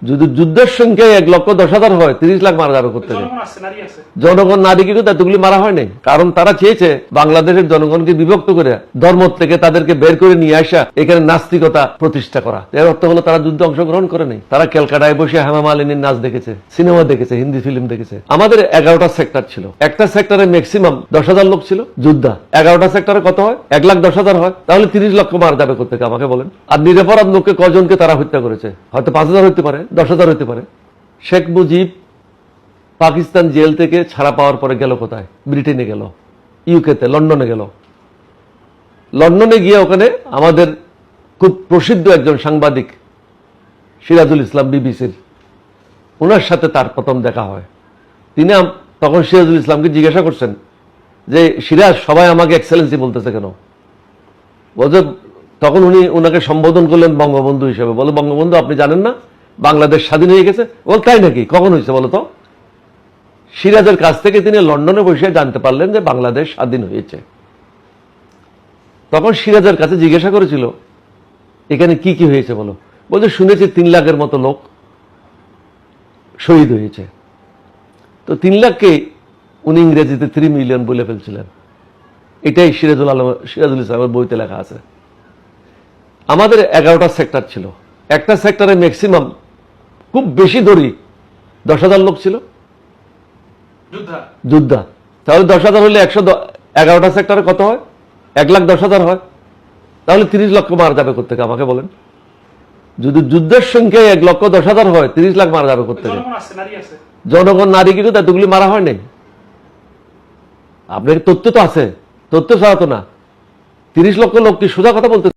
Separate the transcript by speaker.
Speaker 1: যদি যুদ্ধের সংখ্যায় 1,10,000 হয় 30 লাখ মারা যাবে করতে জনগণ নারী কিন্তু এতগুলি মারা হয় নাই, কারণ তারা চেয়েছে বাংলাদেশের জনগণকে বিভক্ত করে ধর্ম থেকে তাদেরকে বের করে নিয়ে আসা, এখানে নাস্তিকতা প্রতিষ্ঠা করা। এর অর্থ হলো তারা যুদ্ধে অংশগ্রহণ করে নেই, তারা ক্যালকাটায় বসে হেমা মালিনীর নাচ দেখেছে, সিনেমা দেখেছে, হিন্দি ফিল্ম দেখেছে। আমাদের 11টা সেক্টর ছিল, একটা সেক্টরে ম্যাক্সিমাম 10,000 লোক ছিল যোদ্ধা। 11টা সেক্টরে কত হয়? 1,10,000 হয়, তাহলে 30 লক্ষ মারা যাবে করতে আমাকে বলেন। আর নিরপরাধ লোককে কজনকে তারা হত্যা করেছে? হয়তো 5,000 হতে পারে, 10,000 হতে পারে। শেখ মুজিব পাকিস্তান জেল থেকে ছাড়া পাওয়ার পরে গেল কোথায়? ব্রিটেনে গেল, ইউকেতে, লন্ডনে গেল। লন্ডনে গিয়ে ওখানে আমাদের খুব প্রসিদ্ধ একজন সাংবাদিক সিরাজুল ইসলাম বিবিসির, ওনার সাথে তার প্রথম দেখা হয়। তিনি তখন সিরাজুল ইসলামকে জিজ্ঞাসা করছেন যে সিরাজ, সবাই আমাকে এক্সেলেন্সি বলতেছে কেন? বলছে, তখন উনি ওনাকে সম্বোধন করলেন বঙ্গবন্ধু হিসেবে। বলে, বঙ্গবন্ধু আপনি জানেন না বাংলাদেশ স্বাধীন হয়ে গেছে? বল, তাই নাকি? কখন হয়েছে বলো তো? সিরাজের কাছ থেকে তিনি লন্ডনে বসে জানতে পারলেন যে বাংলাদেশ স্বাধীন হয়েছে। তখন সিরাজের কাছে জিজ্ঞাসা করেছিল, এখানে কি কি হয়েছে বলো? বলছে, শুনেছি 3 লাখের মতো লোক শহীদ হয়েছে। তো 3 লাখকে উনি ইংরেজিতে 3 মিলিয়ন বলে ফেলছিলেন। এটাই সিরাজুল ইসলামের বইতে লেখা আছে। আমাদের 11টা সেক্টর ছিল, একটা সেক্টরে ম্যাক্সিমাম খুব বেশি ধরি 10,000 লোক ছিল যোদ্ধা। তাহলে 10,000 হলে 11টা সেক্টরে কত হয়? 1,10,000 হয়, তাহলে 30 লক্ষ মারা যাবে করতে আমাকে বলেন। যদি যুদ্ধের সংখ্যায় 1,10,000 হয় 30 লাখ মারা যাবে করতে জনগণ নারী কিন্তু এতগুলি মারা হয় নাই। আপনার তথ্য তো আছে, তথ্য ছাড়া তো না। 30 লক্ষ লোক কি সোজা কথা বলতে